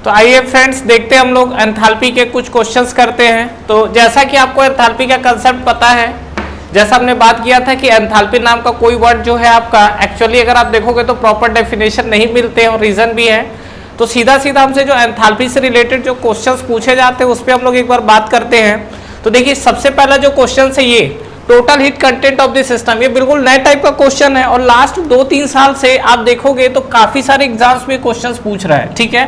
तो आइए फ्रेंड्स देखते हैं हम लोग एंथैल्पी के कुछ क्वेश्चंस करते हैं। तो जैसा कि आपको एंथैल्पी का कंसेप्ट पता है, जैसा हमने बात किया था कि एंथैल्पी नाम का कोई वर्ड जो है आपका एक्चुअली अगर आप देखोगे तो प्रॉपर डेफिनेशन नहीं मिलते हैं और रीजन भी है। तो सीधा सीधा हमसे जो एंथैल्पी से रिलेटेड जो क्वेश्चंस पूछे जाते हैं उस पर हम लोग एक बार बात करते हैं। तो देखिए सबसे पहला जो क्वेश्चन है ये total heat content of the system, ये बिल्कुल नए टाइप का क्वेश्चन है और लास्ट 2-3 साल से आप देखोगे तो काफी सारे एग्जाम्स में क्वेश्चंस पूछ रहा है। ठीक है,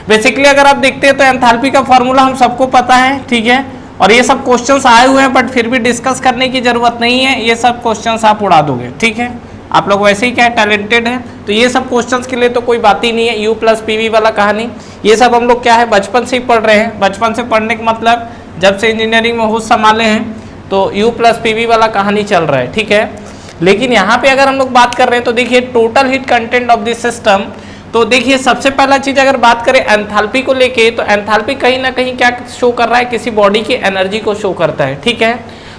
बेसिकली अगर आप देखते हैं तो एंथैल्पी का फॉर्मूला हम सबको पता है। ठीक है, और ये सब क्वेश्चंस आए हुए हैं बट फिर भी डिस्कस करने की जरूरत नहीं है, ये सब क्वेश्चंस आप उड़ा दोगे। ठीक है, आप लोग वैसे ही क्या है टैलेंटेड है, तो ये सब क्वेश्चंस के लिए तो कोई बात ही नहीं है। U प्लस PV वाला कहानी ये सब हम लोग क्या है बचपन से ही पढ़ रहे हैं। बचपन से पढ़ने का मतलब जब से इंजीनियरिंग में होश संभाले हैं तो U प्लस PV वाला कहानी चल रहा है। ठीक है, लेकिन यहाँ पे अगर हम लोग बात कर रहे हैं तो देखिए total heat content of the system, तो देखिए सबसे पहला चीज अगर बात करें एंथैल्पी को लेके तो एंथैल्पी कहीं ना कहीं क्या शो कर रहा है, किसी बॉडी की एनर्जी को शो करता है। ठीक है,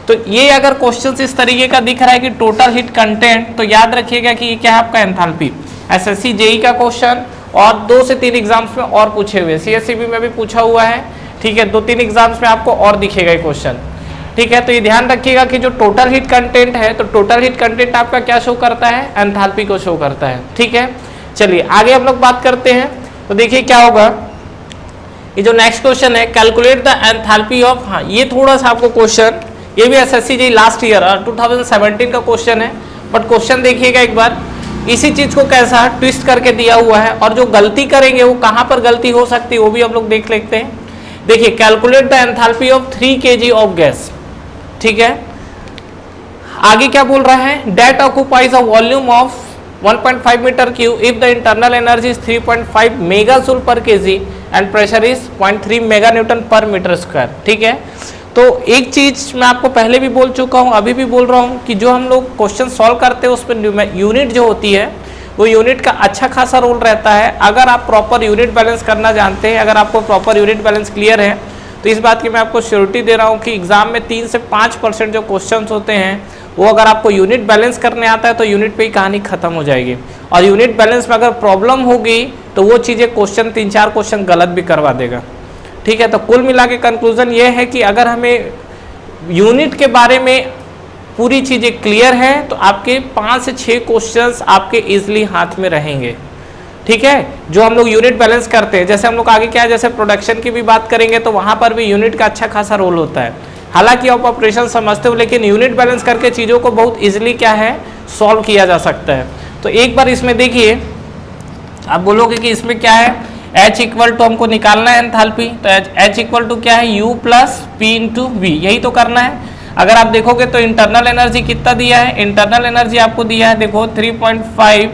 तो ये अगर क्वेश्चन इस तरीके का दिख रहा है कि टोटल हीट कंटेंट, तो याद रखिएगा कि ये क्या है आपका एंथैल्पी। SSC JEE का क्वेश्चन और 2 से 3 एग्जाम्स में और पूछे हुए, CSCB में भी पूछा हुआ है। ठीक है, 2-3 एग्जाम्स में आपको और दिखेगा ये क्वेश्चन। ठीक है, तो ये ध्यान रखिएगा कि जो टोटल हीट कंटेंट है तो टोटल हीट कंटेंट आपका क्या शो करता है, एंथैल्पी को शो करता है। ठीक है, चलिए आगे हम लोग बात करते हैं। तो देखिए क्या होगा, ये जो नेक्स्ट क्वेश्चन है कैलकुलेट द एंथैल्पी ऑफ, हाँ ये थोड़ा सा आपको क्वेश्चन, ये भी SSC JEE लास्ट ईयर 2017 का क्वेश्चन है, बट क्वेश्चन देखिएगा एक बार, इसी चीज को कैसा ट्विस्ट करके दिया हुआ है और जो गलती करेंगे वो कहां पर गलती हो सकती है वो भी हम लोग देख लेते हैं। देखिए calculate the enthalpy of 3 kg of gas. ठीक है, आगे क्या बोल रहा है, that occupies a volume of 1.5 metre cube if the internal energy is 3.5 mega joule per KG and pressure is 0.3 mega newton per metre square. ठीक है, तो एक चीज मैं आपको पहले भी बोल चुका हूं, अभी भी बोल रहा हूं कि जो हम लोग क्वेश्चन सॉल्व करते हैं उसमें यूनिट जो होती है वो यूनिट का अच्छा खासा रोल रहता है। अगर आप प्रॉपर यूनिट बैलेंस करना जानते हैं, अगर आपको प्रॉपर यूनिट बैलेंस क्लियर है, तो इस बात की मैं आपको श्योरिटी दे रहा हूं कि एग्जाम में 3 से 5% जो क्वेश्चंस होते हैं वो अगर आपको यूनिट बैलेंस करने आता है तो यूनिट पे ही कहानी खत्म हो जाएगी। और यूनिट बैलेंस में अगर प्रॉब्लम होगी तो वो चीज़ें क्वेश्चन 3-4 क्वेश्चन गलत भी करवा देगा। ठीक है, तो कुल मिला के कंक्लूजन ये है कि अगर हमें यूनिट के बारे में पूरी चीज़ें क्लियर है तो आपके 5 से 6 क्वेश्चंस आपके इजिली हाथ में रहेंगे। ठीक है, जो हम लोग यूनिट बैलेंस करते हैं, जैसे हम लोग आगे क्या है जैसे प्रोडक्शन की भी बात करेंगे तो वहाँ पर भी यूनिट का अच्छा खासा रोल होता है। हालांकि आप ऑपरेशन समझते हो लेकिन यूनिट बैलेंस करके चीज़ों को बहुत इजीली क्या है सॉल्व किया जा सकता है। तो एक बार इसमें देखिए, आप बोलोगे कि इसमें क्या है, H इक्वल टू हमको निकालना है एंथैल्पी, तो H इक्वल टू क्या है U plus P into V, यही तो करना है। अगर आप देखोगे तो इंटरनल एनर्जी कितना दिया है, इंटरनल एनर्जी आपको दिया है देखो 3.5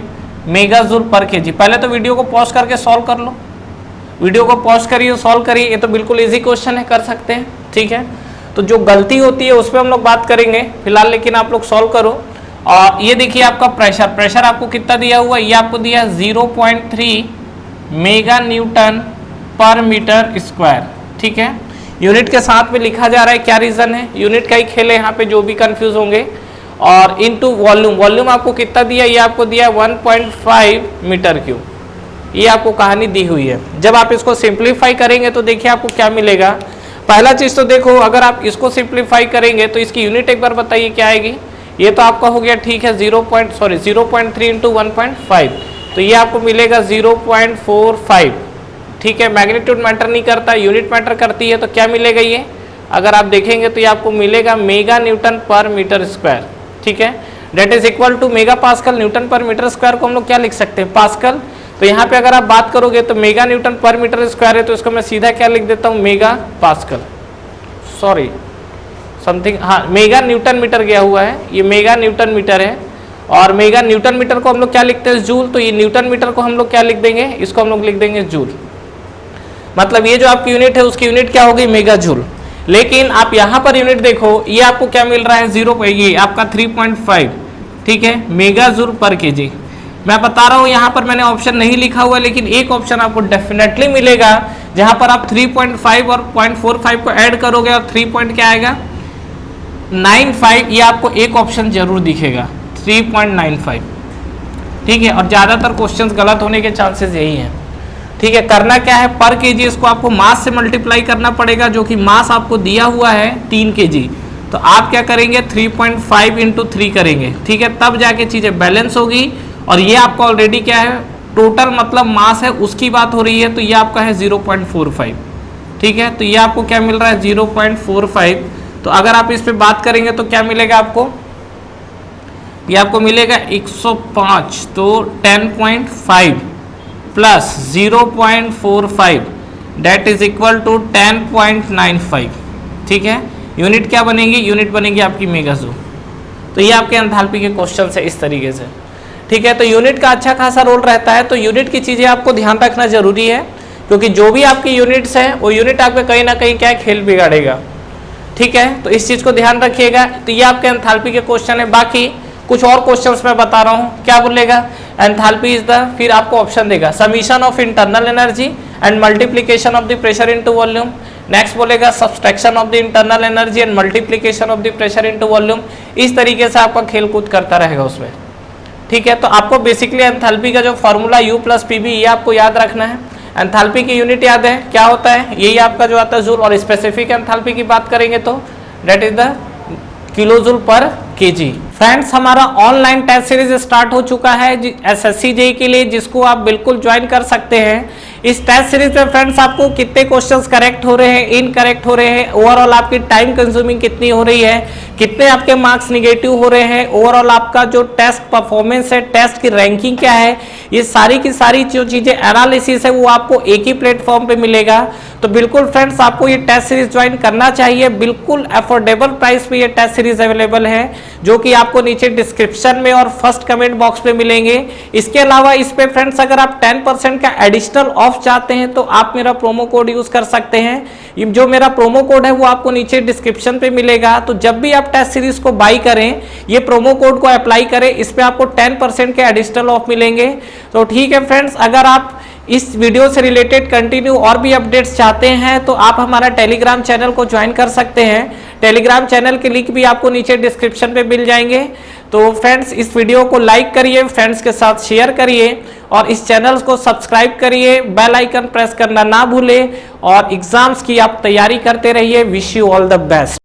मेगा जूल पर केजी। पहले तो वीडियो को पॉज करके सॉल्व कर लो, वीडियो को पॉज करिए सॉल्व करिए, ये तो बिल्कुल इजी क्वेश्चन है, कर सकते हैं। ठीक है, तो जो गलती होती है उस पर हम लोग बात करेंगे फिलहाल, लेकिन आप लोग सॉल्व करो। और ये देखिए आपका प्रेशर आपको कितना दिया हुआ है, ये आपको दिया 0.3 mega newton per metre square. ठीक है, यूनिट के साथ में लिखा जा रहा है, क्या रीजन है, यूनिट का ही खेल है यहाँ पे, जो भी कंफ्यूज होंगे। और इनटू वॉल्यूम आपको कितना दिया, ये आपको दिया 1.5 मीटर क्यूब, ये आपको कहानी दी हुई है। जब आप इसको सिंप्लीफाई करेंगे तो देखिए आपको क्या मिलेगा। पहला चीज तो देखो, अगर आप इसको सिंप्लीफाई करेंगे तो इसकी यूनिट एक बार बताइए क्या आएगी। ये तो आपका हो गया ठीक है 0.3 इंटू 1.5, तो ये आपको मिलेगा 0.45। ठीक है, मैग्नीट्यूड मैटर नहीं करता, यूनिट मैटर करती है, तो क्या मिलेगा ये, अगर आप देखेंगे तो ये आपको मिलेगा mega newton per metre square. ठीक है, that is equal to mega pascal, newton per metre square को हम लोग क्या लिख सकते हैं, पास्कल। तो यहाँ पे अगर आप बात करोगे तो mega newton per metre square है, तो इसको मैं सीधा क्या लिख देता हूँ, मेगा पास्कल, सॉरी समथिंग, हाँ मेगा न्यूटन मीटर गया हुआ है, ये मेगा न्यूटन मीटर है। और मेगा न्यूटन मीटर को हम लोग क्या लिखते हैं, जूल, तो ये न्यूटन मीटर को हम लोग क्या लिख देंगे, इसको हम लोग लिख देंगे जूल। मतलब ये जो आपकी यूनिट है उसकी यूनिट क्या होगी, मेगा जूल। लेकिन आप यहाँ पर यूनिट देखो, ये आपको क्या मिल रहा है, 0, ये आपका 3.5, ठीक है, मेगा जूल पर केजी। मैं बता रहा हूँ यहाँ पर मैंने ऑप्शन नहीं लिखा हुआ, लेकिन एक ऑप्शन आपको डेफिनेटली मिलेगा जहाँ पर आप 3.5 और 0.45 को ऐड करोगे और 3 पॉइंट क्या आएगा 95, ये आपको एक ऑप्शन जरूर दिखेगा 3.95। ठीक है, और ज़्यादातर क्वेश्चंस गलत होने के चांसेस यही हैं। ठीक है, करना क्या है, पर केजी इसको आपको मास से मल्टीप्लाई करना पड़ेगा, जो कि मास आपको दिया हुआ है 3 kg। तो आप क्या करेंगे 3.5 इंटू 3 करेंगे, ठीक है, तब जाके चीजें बैलेंस होगी। और ये आपका ऑलरेडी क्या है, टोटल मतलब मास है उसकी बात हो रही है, तो ये आपका है 0.45, ठीक है। तो ये आपको क्या मिल रहा है 0.45। तो अगर आप इस पे बात करेंगे तो क्या मिलेगा आपको, ये आपको मिलेगा 105, तो 10.5 plus 0.45 that is equal to 10.95, ठीक है। यूनिट क्या बनेगी, यूनिट बनेगी आपकी मेगा जूल। तो ये आपके एंथैल्पी के क्वेश्चन है इस तरीके से, ठीक है। तो यूनिट का अच्छा खासा रोल रहता है, तो यूनिट की चीजें आपको ध्यान रखना जरूरी है, क्योंकि जो भी आपकी यूनिट्स है वो यूनिट आपके कहीं ना कहीं क्या खेल बिगाड़ेगा, ठीक है। तो इस चीज को ध्यान रखिएगा। तो ये आपके एंथैल्पी के क्वेश्चन है। बाकी कुछ और क्वेश्चंस मैं बता रहा हूँ, क्या बोलेगा, एंथैल्पी इज द, फिर आपको ऑप्शन देगा summation of internal energy and multiplication of the pressure into volume. Next बोलेगा subtraction of the internal energy and multiplication of the pressure into volume. इस तरीके से आपका खेल कूद करता रहेगा उसमें, ठीक है। तो आपको बेसिकली एंथैल्पी का जो फॉर्मूला U + PV ये आपको याद रखना है। एंथैल्पी की यूनिट याद है, क्या होता है, यही आपका जो आता है जूल। और स्पेसिफिक एंथैल्पी की बात करेंगे तो that is the kilo joule per KG. Friends, हमारा ऑनलाइन टेस्ट सीरीज स्टार्ट हो चुका है SSC JEE के लिए, जिसको आप बिल्कुल ज्वाइन कर सकते हैं। इस टेस्ट सीरीज में फ्रेंड्स आपको कितने क्वेश्चंस करेक्ट हो रहे हैं, इनकरेक्ट हो रहे हैं, ओवरऑल आपकी टाइम कंज्यूमिंग कितनी हो रही है, कितने आपके मार्क्स निगेटिव हो रहे हैं, ओवरऑल आपका जो टेस्ट परफॉर्मेंस है, टेस्ट की रैंकिंग क्या है, ये सारी की सारी जो चीजें एनालिसिस है वो आपको एक ही प्लेटफॉर्म पे मिलेगा। तो बिल्कुल फ्रेंड्स आपको ये टेस्ट सीरीज ज्वाइन करना चाहिए। बिल्कुल अफोर्डेबल प्राइस पे ये टेस्ट सीरीज अवेलेबल है, जो कि आपको नीचे डिस्क्रिप्शन में और फर्स्ट कमेंट बॉक्स पे मिलेंगे। इसके अलावा इस पे फ्रेंड्स अगर आप 10% का एडिशनल ऑफ चाहते हैं तो आप मेरा प्रोमो कोड यूज कर सकते हैं। जो मेरा प्रोमो कोड है वो आपको नीचे डिस्क्रिप्शन पे मिलेगा। तो जब भी आप टेस्ट सीरीज को बाई करें, ये प्रोमो कोड को अप्लाई करें, इस पे आपको 10% के एडिशनल ऑफ मिलेंगे। तो ठीक है फ्रेंड्स, अगर आप इस वीडियो से रिलेटेड कंटिन्यू और भी अपडेट्स चाहते हैं तो आप हमारा टेलीग्राम चैनल को ज्वाइन कर सकते हैं। टेलीग्राम चैनल के लिंक भी आपको नीचे डिस्क्रिप्शन पे मिल जाएंगे। तो फ्रेंड्स, इस वीडियो को लाइक करिए, फ्रेंड्स के साथ शेयर करिए और इस चैनल को सब्सक्राइब करिए, बेल आइकन प्रेस करना ना भूलें और एग्जाम्स की आप तैयारी करते रहिए। Wish you all the best.